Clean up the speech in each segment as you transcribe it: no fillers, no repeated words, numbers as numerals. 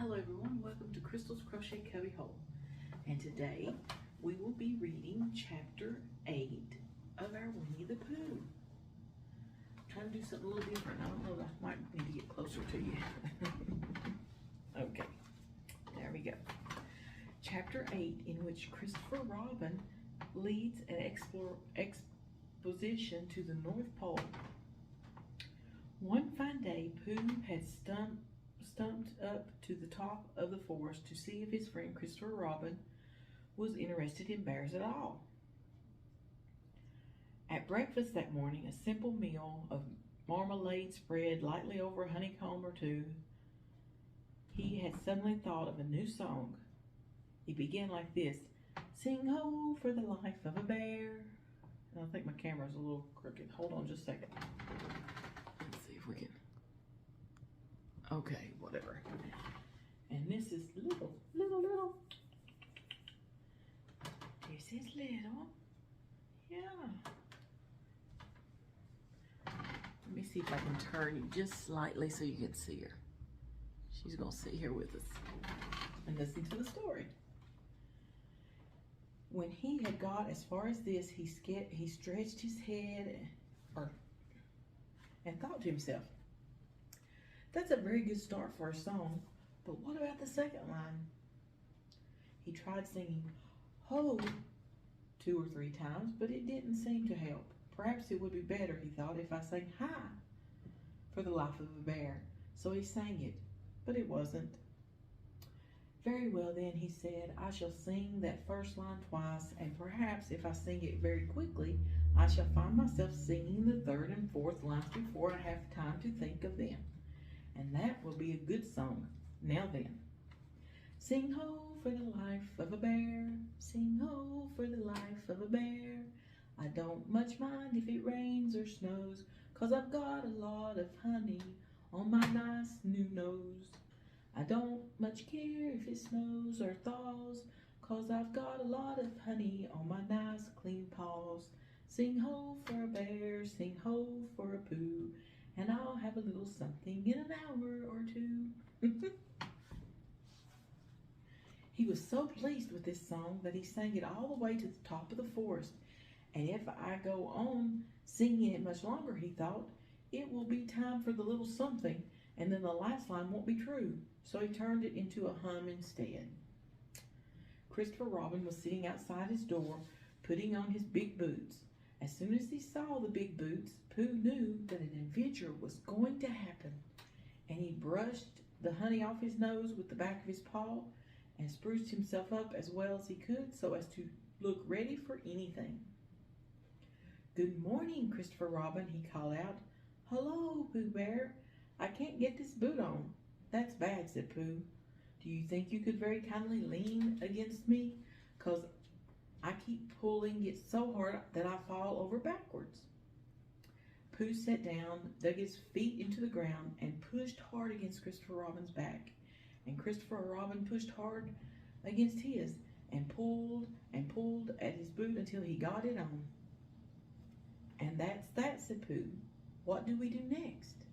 Hello everyone, welcome to Crystal's Crochet Cubby Hole. And today we will be reading chapter 8 of our Winnie-the-Pooh. Trying to do something a little different. I don't know, I might need to get closer to you. Okay, there we go. Chapter 8, in which Christopher Robin leads an exposition to the North Pole. One fine day, Pooh had stumped up to the top of the forest to see if his friend Christopher Robin was interested in bears at all. At breakfast that morning, a simple meal of marmalade spread lightly over a honeycomb or two, he had suddenly thought of a new song. It began like this: "Sing ho for the life of a bear." And I think my camera's a little crooked. Hold on just a second. Let's see if we can. Okay, whatever. And this is little. This is little. Yeah. Let me see if I can turn you just slightly so you can see her. She's gonna sit here with us and listen to the story. When he had got as far as this, he stretched his head and thought to himself, "That's a very good start for a song, but what about the second line?" He tried singing "ho" 2 or 3 times, but it didn't seem to help. Perhaps it would be better, he thought, if I sang "hi" for the life of a bear. So he sang it, but it wasn't. "Very well then," he said, "I shall sing that first line twice, and perhaps if I sing it very quickly, I shall find myself singing the 3rd and 4th lines before I have time to think of them. And that will be a good song. Now then. Sing ho for the life of a bear, sing ho for the life of a bear. I don't much mind if it rains or snows, 'cause I've got a lot of honey on my nice new nose. I don't much care if it snows or thaws, 'cause I've got a lot of honey on my nice clean paws. Sing ho for a bear, sing ho for a Pooh, and I'll have a little something in an hour or 2. He was so pleased with this song that he sang it all the way to the top of the forest. And if I go on singing it much longer, he thought, it will be time for the little something, and then the last line won't be true. So he turned it into a hum instead. Christopher Robin was sitting outside his door, putting on his big boots. As soon as he saw the big boots, Pooh knew that an adventure was going to happen, and he brushed the honey off his nose with the back of his paw and spruced himself up as well as he could so as to look ready for anything. "Good morning, Christopher Robin," he called out. "Hello, Pooh Bear. I can't get this boot on." "That's bad," said Pooh. "Do you think you could very kindly lean against me? 'Cause I keep pulling it so hard that I fall over backwards." Pooh sat down, dug his feet into the ground, and pushed hard against Christopher Robin's back. And Christopher Robin pushed hard against his and pulled at his boot until he got it on. "And that's that," said Pooh. "What do we do next?"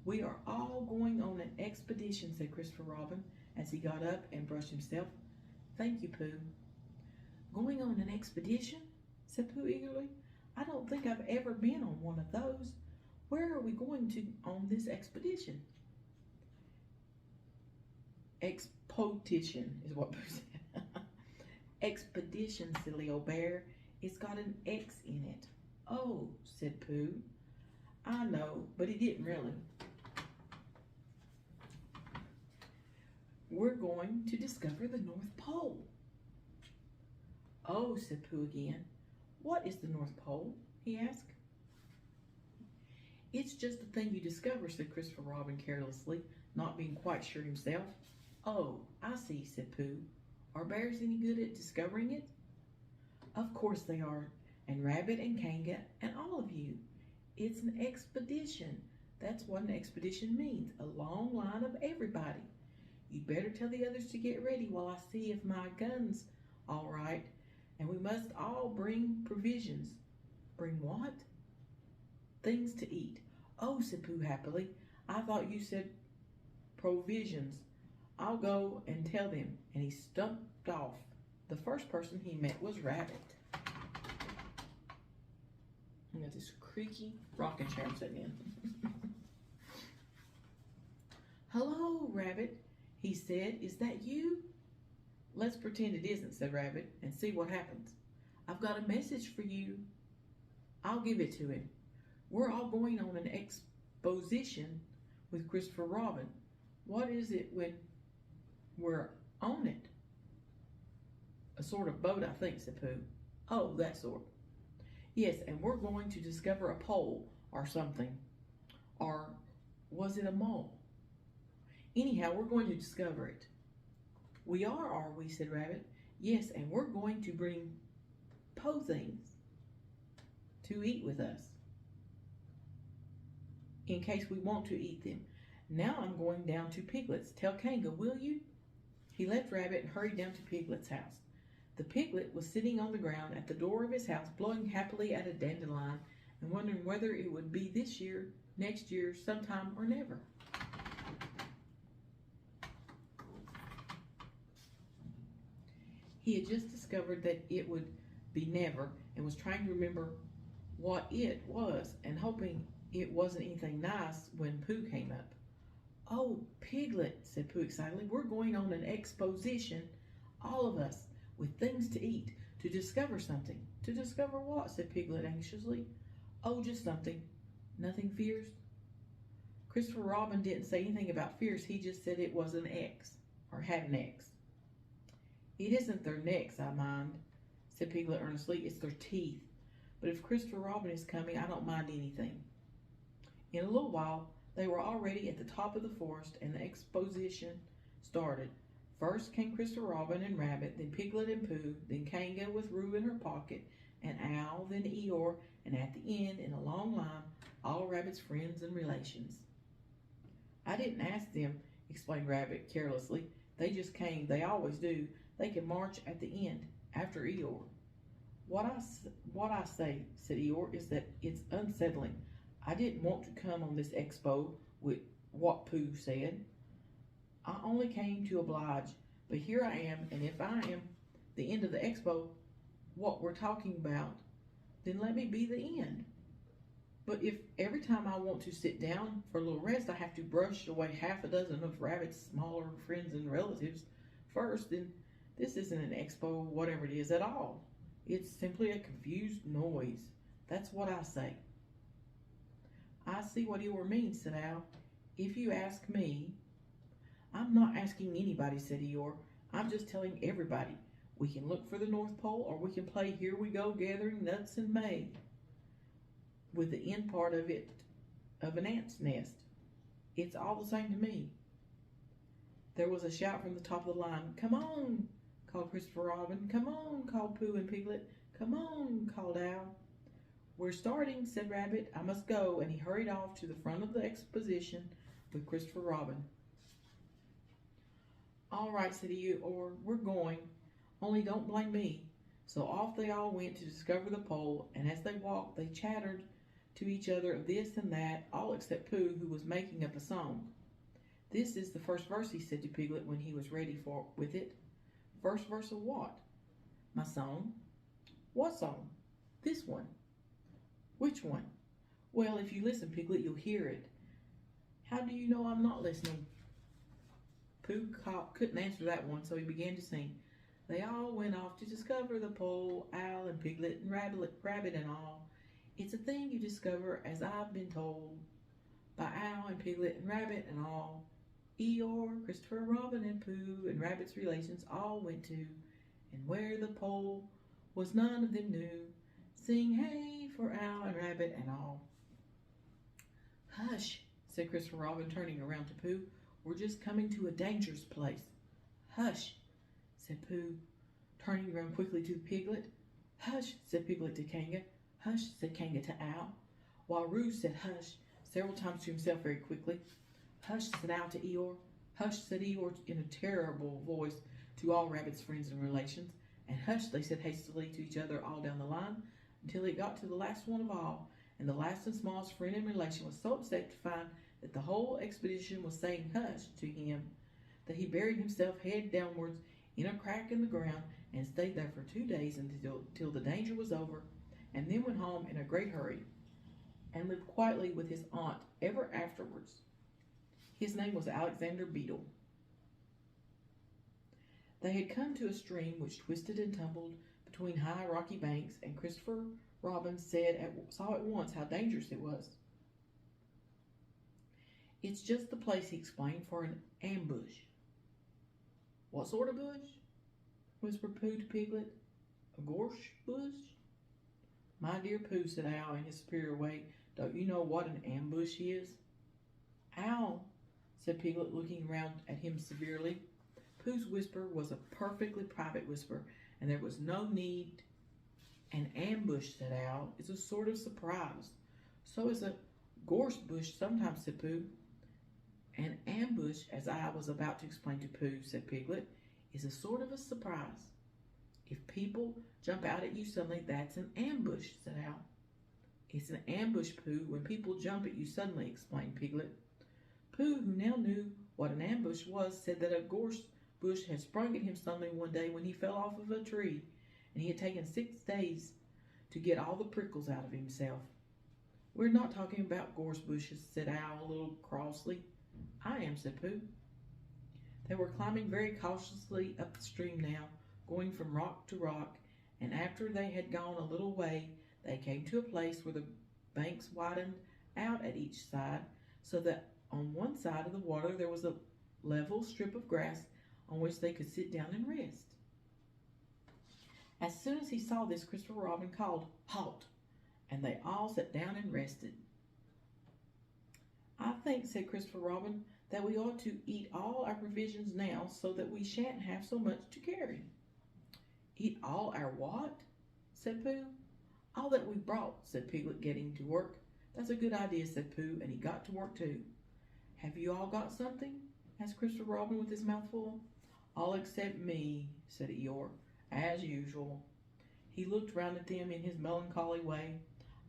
"We are all going on an expedition," said Christopher Robin as he got up and brushed himself. "Thank you, Pooh." "Going on an expedition?" said Pooh eagerly. "I don't think I've ever been on one of those. Where are we going to on this expedition?" "Expedition is what Pooh said." "Expedition, silly old bear. It's got an X in it." "Oh," said Pooh. "I know, but it didn't really. We're going to discover the North Pole." "Oh," said Pooh again. "What is the North Pole?" he asked. "It's just a thing you discover," said Christopher Robin carelessly, not being quite sure himself. "Oh, I see," said Pooh. "Are bears any good at discovering it?" "Of course they are, and Rabbit and Kanga and all of you. It's an expedition. That's what an expedition means, a long line of everybody. You'd better tell the others to get ready while I see if my gun's all right, and we must all bring provisions." "Bring what?" "Things to eat." "Oh," said Pooh happily, "I thought you said provisions. I'll go and tell them. And he stumped off. The first person he met was Rabbit. I got this creaky rocking chair I'm sitting in. "Hello, Rabbit," he said. "Is that you?" "Let's pretend it isn't," said Rabbit, "and see what happens. I've got a message for you." I'll give it to him. "We're all going on an exposition with Christopher Robin." "What is it when we're on it?" "A sort of boat, I think," said Pooh. "Oh, that sort." "Yes, and we're going to discover a pole or something. Or was it a mole? Anyhow, we're going to discover it." "We are we?" said Rabbit. "Yes, and we're going to bring po things to eat with us, in case we want to eat them. Now I'm going down to Piglet's. Tell Kanga, will you?" He left Rabbit and hurried down to Piglet's house. The piglet was sitting on the ground at the door of his house, blowing happily at a dandelion and wondering whether it would be this year, next year, sometime, or never. He had just discovered that it would be never and was trying to remember what it was and hoping it wasn't anything nice when Pooh came up. "Oh, Piglet," said Pooh excitedly, "we're going on an exposition, all of us, with things to eat, to discover something." "To discover what?" said Piglet anxiously. "Oh, just something. Nothing fierce?" Christopher Robin didn't say anything about fierce. He just said it was an X, or had an X. "It isn't their necks I mind," said Piglet earnestly. "It's their teeth. But if Christopher Robin is coming, I don't mind anything." In a little while, they were already at the top of the forest, and the exposition started. First came Christopher Robin and Rabbit, then Piglet and Pooh, then Kanga with Roo in her pocket, and Owl, then Eeyore, and at the end, in a long line, all Rabbit's friends and relations. "I didn't ask them," explained Rabbit carelessly. "They just came. They always do. They can march at the end, after Eeyore." What I say," said Eeyore, "is that it's unsettling. I didn't want to come on this expo with what Pooh said. I only came to oblige, but here I am, and if I am the end of the expo, what we're talking about, then let me be the end. But if every time I want to sit down for a little rest, I have to brush away half a dozen of Rabbit's smaller friends and relatives first, then this isn't an expo, whatever it is, at all. It's simply a confused noise. That's what I say." "I see what Eeyore means," said Owl. "If you ask me—" "I'm not asking anybody," said Eeyore. "I'm just telling everybody. We can look for the North Pole, or we can play Here We Go Gathering Nuts in May, with the end part of it of an ant's nest. It's all the same to me." There was a shout from the top of the line. "Come on," called Christopher Robin. "Come on," called Pooh and Piglet. "Come on," called Owl. "We're starting," said Rabbit. "I must go," and he hurried off to the front of the exposition with Christopher Robin. "All right," said Eeyore, "we're going, only don't blame me." So off they all went to discover the pole, and as they walked, they chattered to each other of this and that, all except Pooh, who was making up a song. "This is the first verse," he said to Piglet when he was ready with it. "First verse of what?" "My song." "What song?" "This one." "Which one?" "Well, if you listen, Piglet, you'll hear it." "How do you know I'm not listening?" Pooh couldn't answer that one, so he began to sing. They all went off to discover the pole, Owl and Piglet and Rabbit and all. It's a thing you discover, as I've been told, by Owl and Piglet and Rabbit and all. Eeyore, Christopher Robin and Pooh and Rabbit's relations all went to, and where the pole was none of them knew. Sing hey for Owl and Rabbit and all. "Hush," said Christopher Robin, turning around to Pooh. "We're just coming to a dangerous place." "Hush," said Pooh, turning around quickly to Piglet. "Hush," said Piglet to Kanga. "Hush," said Kanga to Owl, while Roo said "hush" several times to himself very quickly. "Hush," said Owl to Eeyore. "Hush," said Eeyore in a terrible voice to all Rabbit's friends and relations. And "hush," they said hastily to each other all down the line, until it got to the last one of all, and the last and smallest friend and relation was so upset to find that the whole expedition was saying "hush" to him that he buried himself head downwards in a crack in the ground and stayed there for 2 days until the danger was over, and then went home in a great hurry and lived quietly with his aunt ever afterwards. His name was Alexander Beetle. They had come to a stream which twisted and tumbled between high rocky banks, and Christopher Robin saw at once how dangerous it was. "It's just the place," he explained, "for an ambush." "What sort of bush?" whispered Pooh to Piglet. "A gorse bush?" "My dear Pooh," said Owl in his superior way, "don't you know what an ambush is?" "Owl," said Piglet, looking round at him severely. Pooh's whisper was a perfectly private whisper, and there was no need. "An ambush," said Owl, "is a sort of surprise. So is a gorse bush sometimes," said Pooh. "An ambush, as I was about to explain to Pooh," said Piglet, "is a sort of a surprise. If people jump out at you suddenly, that's an ambush," said Owl. "It's an ambush, Pooh, when people jump at you suddenly," explained Piglet. Pooh, who now knew what an ambush was, said that a gorse bush had sprung at him suddenly one day when he fell off of a tree, and he had taken 6 days to get all the prickles out of himself. "We're not talking about gorse bushes," said Owl a little crossly. "I am," said Pooh. They were climbing very cautiously up the stream now, going from rock to rock, and after they had gone a little way, they came to a place where the banks widened out at each side, so that on one side of the water there was a level strip of grass on which they could sit down and rest. As soon as he saw this, Christopher Robin called, "Halt!" and they all sat down and rested. "I think," said Christopher Robin, "that we ought to eat all our provisions now, so that we shan't have so much to carry." "Eat all our what?" said Pooh. "All that we brought," said Piglet, getting to work. "That's a good idea," said Pooh, and he got to work too. "Have you all got something?" asked Christopher Robin with his mouth full. "All except me," said Eeyore, "as usual." He looked round at them in his melancholy way.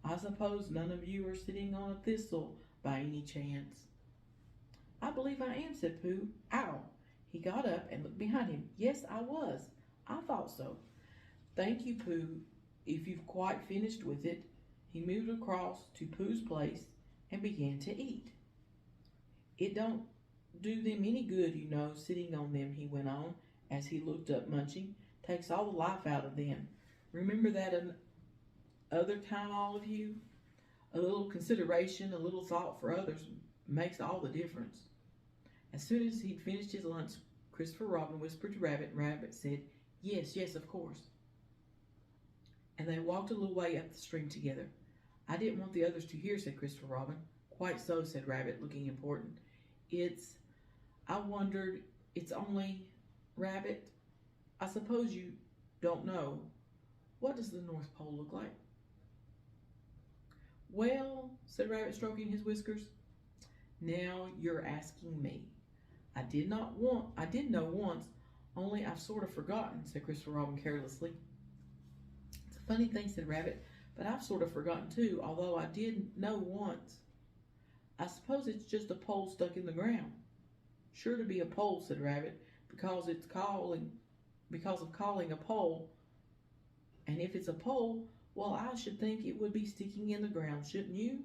"I suppose none of you are sitting on a thistle by any chance?" "I believe I am," said Pooh. "Ow!" He got up and looked behind him. "Yes, I was. I thought so." "Thank you, Pooh, if you've quite finished with it." He moved across to Pooh's place and began to eat. "It don't do them any good, you know, sitting on them," he went on, as he looked up munching. "Takes all the life out of them. Remember that another time, all of you. A little consideration, a little thought for others makes all the difference." As soon as he'd finished his lunch, Christopher Robin whispered to Rabbit, and Rabbit said, "Yes, yes, of course." And they walked a little way up the stream together. "I didn't want the others to hear," said Christopher Robin. "Quite so," said Rabbit, looking important. I wondered, it's only, Rabbit, I suppose you don't know, what does the North Pole look like?" "Well," said Rabbit, stroking his whiskers, "now you're asking me. I did know once, only I've sort of forgotten," said Christopher Robin carelessly. "It's a funny thing," said Rabbit, "but I've sort of forgotten too, although I did know once. I suppose it's just a pole stuck in the ground." "Sure to be a pole," said Rabbit, because of calling a pole. "And if it's a pole, well, I should think it would be sticking in the ground, shouldn't you?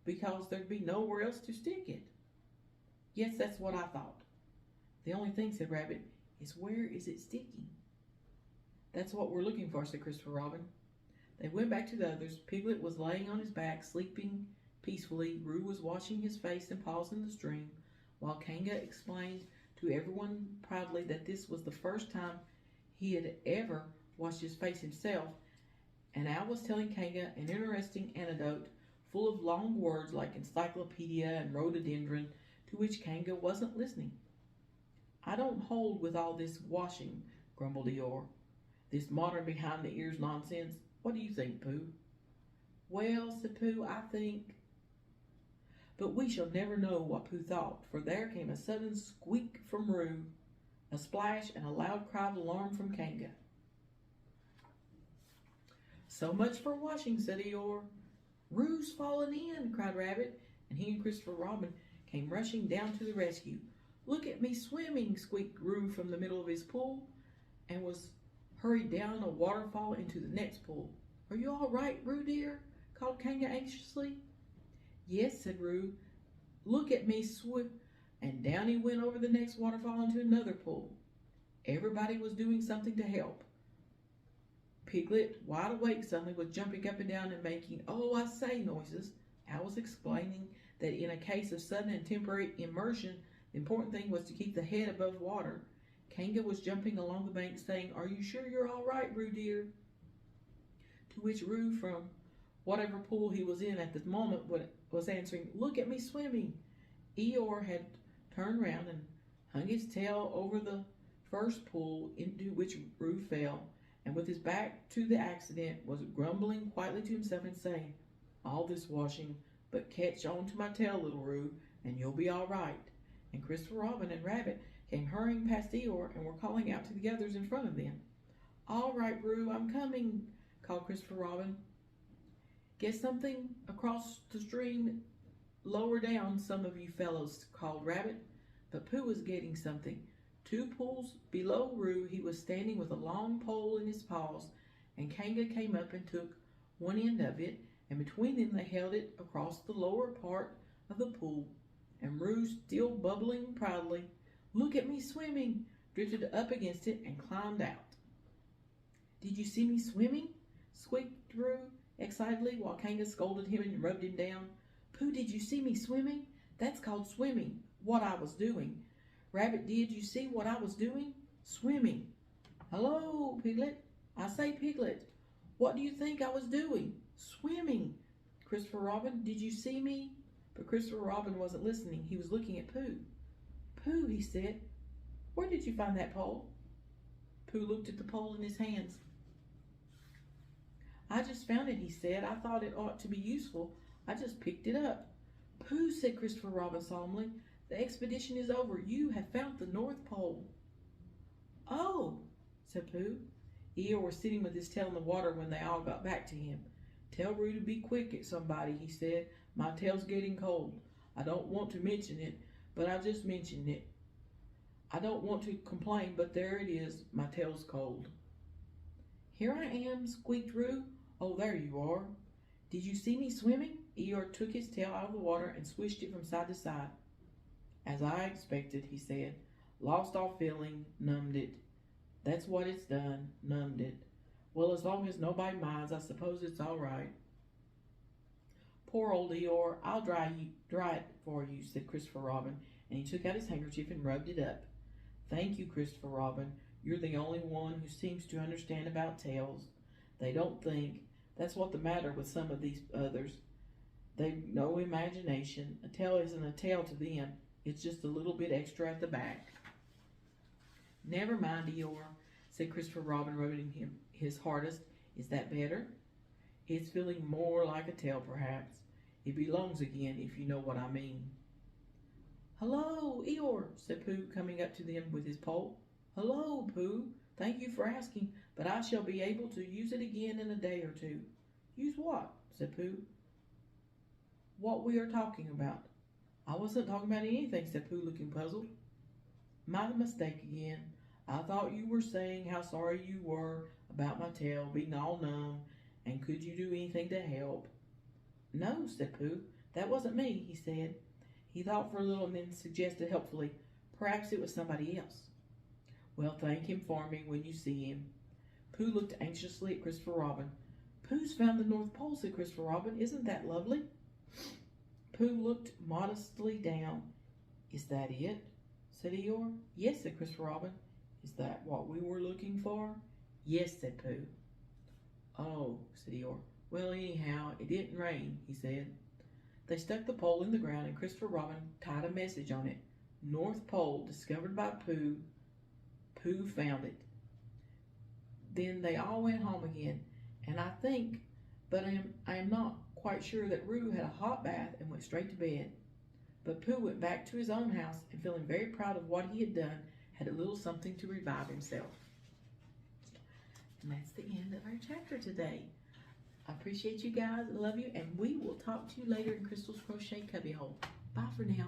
Because there'd be nowhere else to stick it." "Yes, that's what I thought." "The only thing," said Rabbit, "is where is it sticking?" "That's what we're looking for," said Christopher Robin. They went back to the others. Piglet was laying on his back, sleeping peacefully. Roo was washing his face and paws in the stream, while Kanga explained to everyone proudly that this was the first time he had ever washed his face himself, and Al was telling Kanga an interesting anecdote full of long words like encyclopedia and rhododendron, to which Kanga wasn't listening. "I don't hold with all this washing," grumbled Eeyore. "This modern behind-the-ears nonsense. What do you think, Pooh?" "Well," said Pooh, "I think—" But we shall never know what Pooh thought, for there came a sudden squeak from Roo, a splash, and a loud cry of alarm from Kanga. "So much for washing," said Eeyore. "Roo's fallen in," cried Rabbit, and he and Christopher Robin came rushing down to the rescue. Look at me swimming, squeaked Roo from the middle of his pool, and was hurried down a waterfall into the next pool. Are you all right, Roo dear? Called Kanga anxiously. Yes, said Roo. Look at me swim. And down he went over the next waterfall into another pool. Everybody was doing something to help. Piglet, wide awake suddenly, was jumping up and down and making, oh, I say noises. Al was explaining that in a case of sudden and temporary immersion, the important thing was to keep the head above water. Kanga was jumping along the bank saying, are you sure you're all right, Roo dear? To which Roo, from whatever pool he was in at the moment, was answering, look at me swimming. Eeyore had turned round and hung his tail over the first pool into which Roo fell, and with his back to the accident was grumbling quietly to himself and saying, all this washing, but catch on to my tail, little Roo, and you'll be all right. And Christopher Robin and Rabbit came hurrying past Eeyore and were calling out to the others in front of them. All right, Roo, I'm coming, called Christopher Robin. Get something across the stream lower down, some of you fellows, called Rabbit. But Pooh was getting something. 2 pools below Roo, he was standing with a long pole in his paws, and Kanga came up and took one end of it, and between them they held it across the lower part of the pool, and Roo, still bubbling proudly, look at me swimming, drifted up against it and climbed out. Did you see me swimming? Squeaked Roo excitedly, while Kanga scolded him and rubbed him down. Pooh, did you see me swimming? That's called swimming, what I was doing. Rabbit, did you see what I was doing? Swimming. Hello, Piglet. I say, Piglet, what do you think I was doing? Swimming. Christopher Robin, did you see me? But Christopher Robin wasn't listening. He was looking at Pooh. Pooh, he said, where did you find that pole? Pooh looked at the pole in his hands. I just found it, he said. I thought it ought to be useful. I just picked it up. Pooh, said Christopher Robin solemnly, the expedition is over. You have found the North Pole. Oh, said Pooh. Eeyore was sitting with his tail in the water when they all got back to him. Tell Roo to be quick at somebody, he said. My tail's getting cold. I don't want to mention it, but I just mentioned it. I don't want to complain, but there it is. My tail's cold. Here I am, squeaked Roo. Oh, there you are. Did you see me swimming? Eeyore took his tail out of the water and swished it from side to side. As I expected, he said. Lost all feeling, numbed it. That's what it's done, numbed it. Well, as long as nobody minds, I suppose it's all right. Poor old Eeyore, I'll dry it for you, said Christopher Robin, and he took out his handkerchief and rubbed it up. Thank you, Christopher Robin. You're the only one who seems to understand about tails. They don't think. That's what's the matter with some of these others. They've no imagination. A tail isn't a tail to them. It's just a little bit extra at the back. Never mind, Eeyore, said Christopher Robin, rubbing him his hardest. Is that better? It's feeling more like a tail, perhaps. It belongs again, if you know what I mean. Hello, Eeyore, said Pooh, coming up to them with his pole. Hello, Pooh. Thank you for asking, but I shall be able to use it again in a day or two. Use what? Said Pooh. What we are talking about. I wasn't talking about anything, said Pooh, looking puzzled. My mistake again. I thought you were saying how sorry you were about my tail being all numb, and could you do anything to help? No, said Pooh. That wasn't me, he said. He thought for a little and then suggested helpfully, perhaps it was somebody else. Well, thank him for me when you see him. Pooh looked anxiously at Christopher Robin. Pooh's found the North Pole, said Christopher Robin. Isn't that lovely? Pooh looked modestly down. Is that it? Said Eeyore. Yes, said Christopher Robin. Is that what we were looking for? Yes, said Pooh. Oh, said Eeyore. Well, anyhow, it didn't rain, he said. They stuck the pole in the ground and Christopher Robin tied a message on it. North Pole, discovered by Pooh. Pooh found it. Then they all went home again, and I think, but I am not quite sure that Roo had a hot bath and went straight to bed. But Pooh went back to his own house and, feeling very proud of what he had done, had a little something to revive himself. And that's the end of our chapter today. I appreciate you guys. I love you, and we will talk to you later in Crystal's Crochet Cubbyhole. Bye for now.